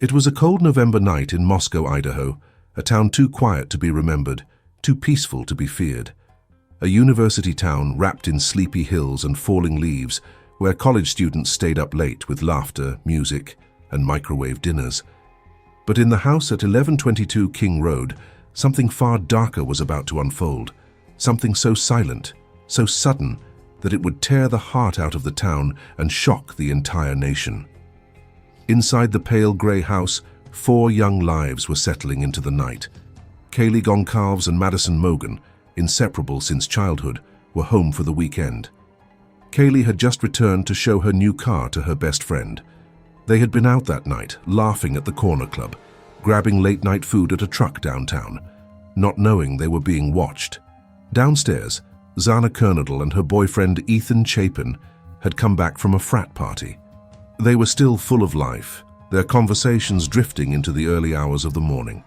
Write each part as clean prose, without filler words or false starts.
It was a cold November night in Moscow, Idaho, a town too quiet to be remembered, too peaceful to be feared. A university town wrapped in sleepy hills and falling leaves, where college students stayed up late with laughter, music, and microwave dinners. But in the house at 1122 King Road, something far darker was about to unfold, something so silent, so sudden, that it would tear the heart out of the town and shock the entire nation. Inside the pale grey house, 4 young lives were settling into the night. Kaylee Goncalves and Madison Mogan, inseparable since childhood, were home for the weekend. Kaylee had just returned to show her new car to her best friend. They had been out that night, laughing at the corner club, grabbing late-night food at a truck downtown, not knowing they were being watched. Downstairs, Xana Kernadle and her boyfriend Ethan Chapin had come back from a frat party. They were still full of life, their conversations drifting into the early hours of the morning.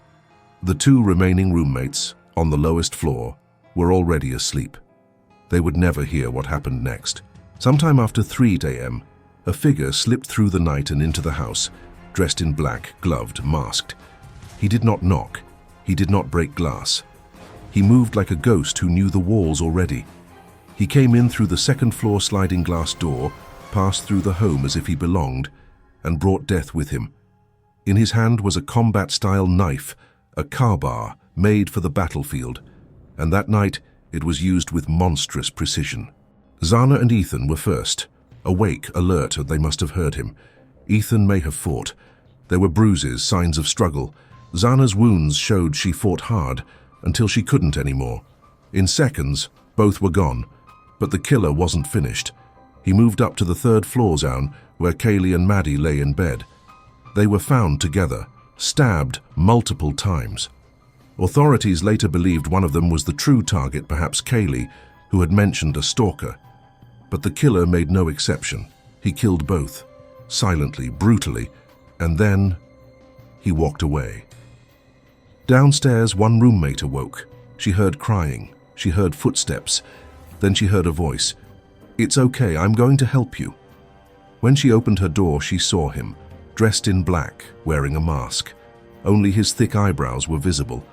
The 2 remaining roommates, on the lowest floor, were already asleep. They would never hear what happened next. Sometime after 3 a.m., a figure slipped through the night and into the house, dressed in black, gloved, masked. He did not knock. He did not break glass. He moved like a ghost who knew the walls already. He came in through the second-floor sliding glass door, passed through the home as if he belonged, and brought death with him. In his hand was a combat-style knife, a bar made for the battlefield, and that night it was used with monstrous precision. Xana and Ethan were first. Awake, alert, they must have heard him. Ethan may have fought. There were bruises, signs of struggle. Xana's wounds showed she fought hard, until she couldn't anymore. In seconds, both were gone, but the killer wasn't finished. He moved up to the 3rd floor zone, where Kaylee and Maddie lay in bed. They were found together, stabbed multiple times. Authorities later believed one of them was the true target, perhaps Kaylee, who had mentioned a stalker. But the killer made no exception. He killed both, silently, brutally, and then he walked away. Downstairs, one roommate awoke. She heard crying. She heard footsteps. Then she heard a voice. "It's okay, I'm going to help you." When she opened her door, she saw him, dressed in black, wearing a mask. Only his thick eyebrows were visible.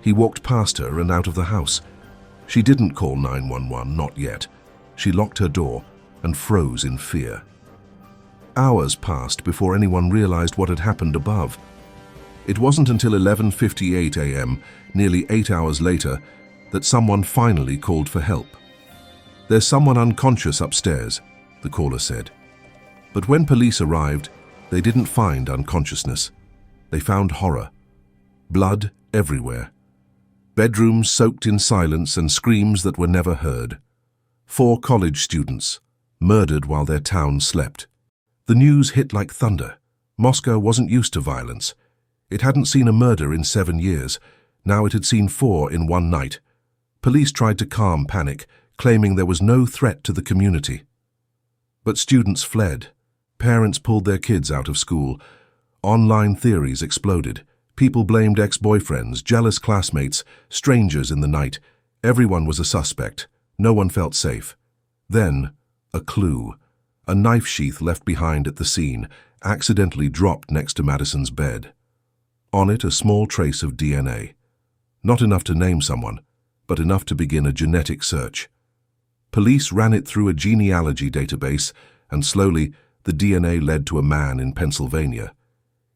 He walked past her and out of the house. She didn't call 911, not yet. She locked her door and froze in fear. Hours passed before anyone realized what had happened above. It wasn't until 11:58 a.m., nearly 8 hours later, that someone finally called for help. "There's someone unconscious upstairs," the caller said. But when police arrived, they didn't find unconsciousness. They found horror. Blood everywhere. Bedrooms soaked in silence and screams that were never heard. 4 college students, murdered while their town slept. The news hit like thunder. Moscow wasn't used to violence. It hadn't seen a murder in 7 years. Now it had seen 4 in one night. Police tried to calm panic, claiming there was no threat to the community. But students fled. Parents pulled their kids out of school. Online theories exploded. People blamed ex-boyfriends, jealous classmates, strangers in the night. Everyone was a suspect. No one felt safe. Then, a clue. A knife sheath left behind at the scene, accidentally dropped next to Madison's bed. On it, a small trace of DNA. Not enough to name someone, but enough to begin a genetic search. Police ran it through a genealogy database, and slowly, the DNA led to a man in Pennsylvania.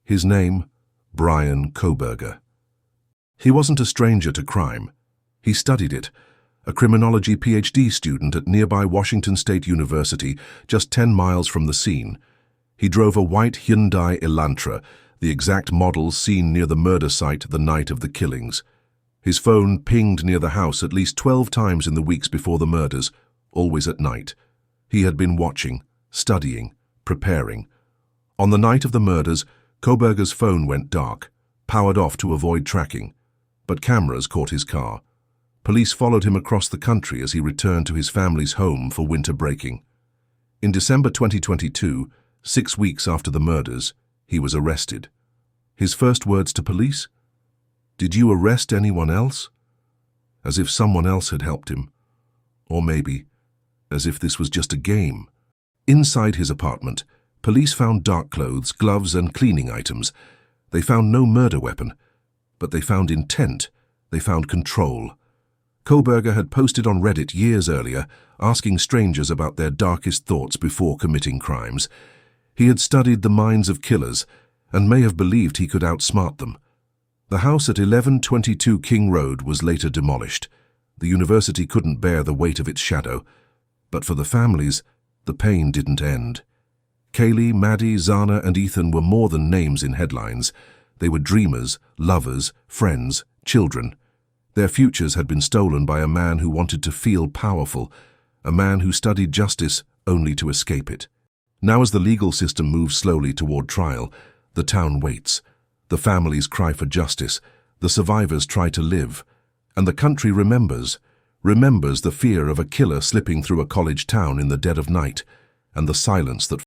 His name, Bryan Kohberger. He wasn't a stranger to crime. He studied it, a criminology PhD student at nearby Washington State University, just 10 miles from the scene. He drove a white Hyundai Elantra, the exact model seen near the murder site the night of the killings. His phone pinged near the house at least 12 times in the weeks before the murders, always at night. He had been watching, studying, preparing. On the night of the murders, Kohberger's phone went dark, powered off to avoid tracking, but cameras caught his car. Police followed him across the country as he returned to his family's home for winter breaking. In December 2022, 6 weeks after the murders, he was arrested. His first words to police? "Did you arrest anyone else?" As if someone else had helped him. Or maybe, as if this was just a game. Inside his apartment, police found dark clothes, gloves, and cleaning items. They found no murder weapon, but they found intent, they found control. Kohberger had posted on Reddit years earlier, asking strangers about their darkest thoughts before committing crimes. He had studied the minds of killers and may have believed he could outsmart them. The house at 1122 King Road was later demolished. The university couldn't bear the weight of its shadow. But for the families, the pain didn't end. Kaylee, Maddie, Xana, and Ethan were more than names in headlines. They were dreamers, lovers, friends, children. Their futures had been stolen by a man who wanted to feel powerful, a man who studied justice only to escape it. Now, as the legal system moves slowly toward trial, the town waits. The families cry for justice, the survivors try to live, and the country remembers the fear of a killer slipping through a college town in the dead of night, and the silence that